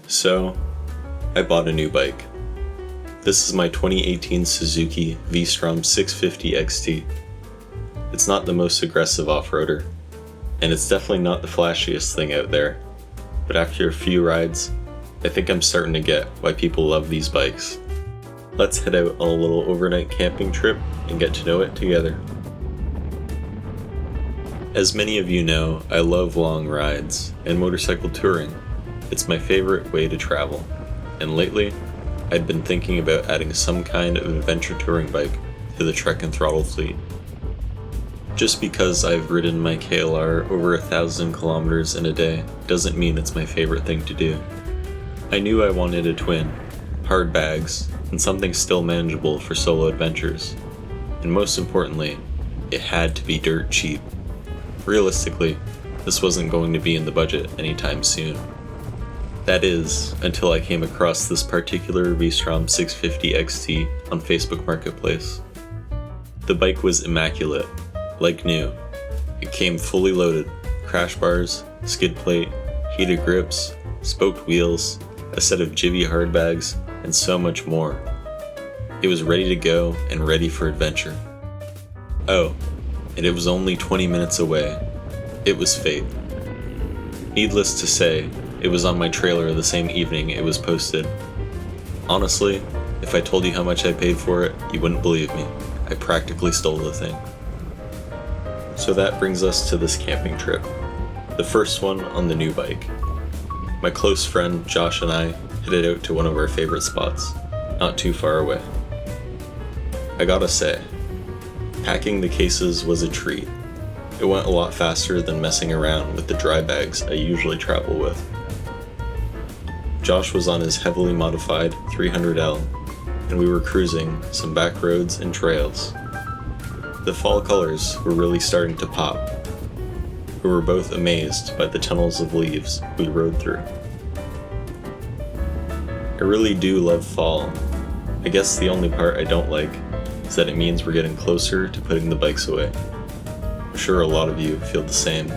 So, I bought a new bike. This is my 2018 Suzuki V-Strom 650 XT. It's not the most aggressive off-roader, and it's definitely not the flashiest thing out there, but after a few rides, I think I'm starting to get why people love these bikes. Let's head out on a little overnight camping trip and get to know it together. As many of you know, I love long rides and motorcycle touring. It's my favorite way to travel, and lately, I'd been thinking about adding some kind of adventure touring bike to the Trek and Throttle fleet. Just because I've ridden my KLR over 1,000 kilometers in a day doesn't mean it's my favorite thing to do. I knew I wanted a twin, hard bags, and something still manageable for solo adventures. And most importantly, it had to be dirt cheap. Realistically, this wasn't going to be in the budget anytime soon. That is, until I came across this particular V-Strom 650 XT on Facebook Marketplace. The bike was immaculate, like new. It came fully loaded, crash bars, skid plate, heated grips, spoked wheels, a set of Jivvy hard bags, and so much more. It was ready to go and ready for adventure. Oh, and it was only 20 minutes away. It was fate. Needless to say, it was on my trailer the same evening it was posted. Honestly, if I told you how much I paid for it, you wouldn't believe me. I practically stole the thing. So that brings us to this camping trip, the first one on the new bike. My close friend Josh and I headed out to one of our favorite spots, not too far away. I gotta say, packing the cases was a treat. It went a lot faster than messing around with the dry bags I usually travel with. Josh was on his heavily modified 300L, and we were cruising some back roads and trails. The fall colors were really starting to pop. We were both amazed by the tunnels of leaves we rode through. I really do love fall. I guess the only part I don't like is that it means we're getting closer to putting the bikes away. I'm sure a lot of you feel the same.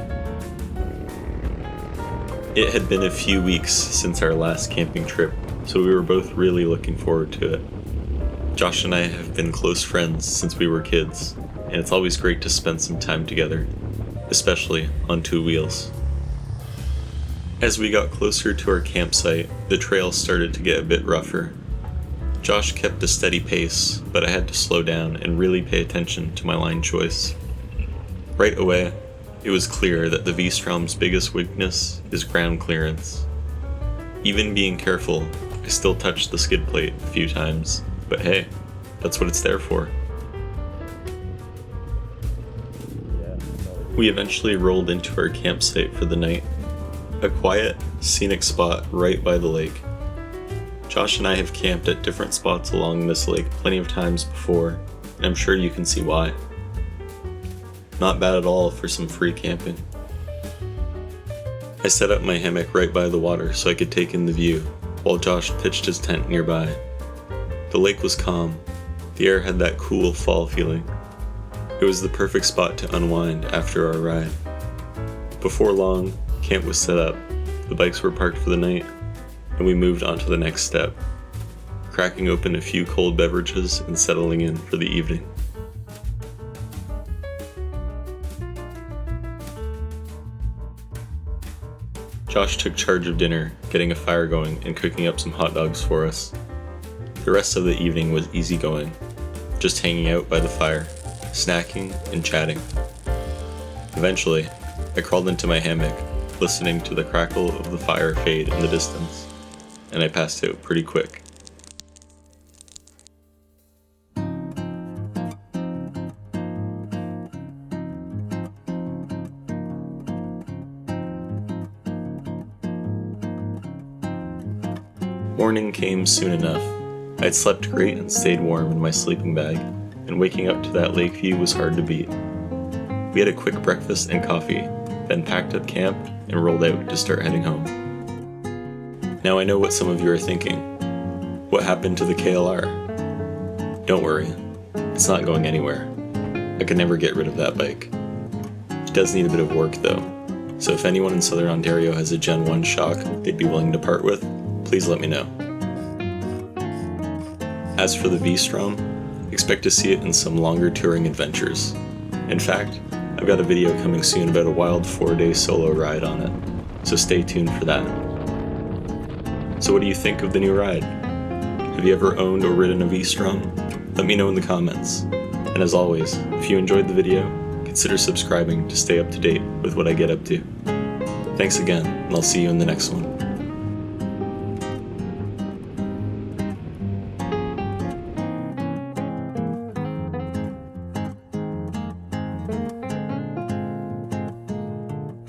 It had been a few weeks since our last camping trip, so we were both really looking forward to it. Josh and I have been close friends since we were kids, and it's always great to spend some time together, especially on two wheels. As we got closer to our campsite, the trail started to get a bit rougher. Josh kept a steady pace, but I had to slow down and really pay attention to my line choice. Right away, it was clear that the V-Strom's biggest weakness is ground clearance. Even being careful, I still touched the skid plate a few times, but hey, that's what it's there for. We eventually rolled into our campsite for the night, a quiet, scenic spot right by the lake. Josh and I have camped at different spots along this lake plenty of times before, and I'm sure you can see why. Not bad at all for some free camping. I set up my hammock right by the water so I could take in the view, while Josh pitched his tent nearby. The lake was calm. The air had that cool fall feeling. It was the perfect spot to unwind after our ride. Before long, camp was set up, the bikes were parked for the night, and we moved on to the next step, cracking open a few cold beverages and settling in for the evening. Josh took charge of dinner, getting a fire going and cooking up some hot dogs for us. The rest of the evening was easygoing, just hanging out by the fire, snacking and chatting. Eventually, I crawled into my hammock, listening to the crackle of the fire fade in the distance, and I passed out pretty quick. Morning came soon enough. I'd slept great and stayed warm in my sleeping bag, and waking up to that lake view was hard to beat. We had a quick breakfast and coffee, then packed up camp and rolled out to start heading home. Now I know what some of you are thinking. What happened to the KLR? Don't worry, it's not going anywhere. I could never get rid of that bike. It does need a bit of work though, so if anyone in Southern Ontario has a Gen 1 shock they'd be willing to part with, please let me know. As for the V-Strom, expect to see it in some longer touring adventures. In fact, I've got a video coming soon about a wild 4-day solo ride on it, so stay tuned for that. So what do you think of the new ride? Have you ever owned or ridden a V-Strom? Let me know in the comments. And as always, if you enjoyed the video, consider subscribing to stay up to date with what I get up to. Thanks again, and I'll see you in the next one.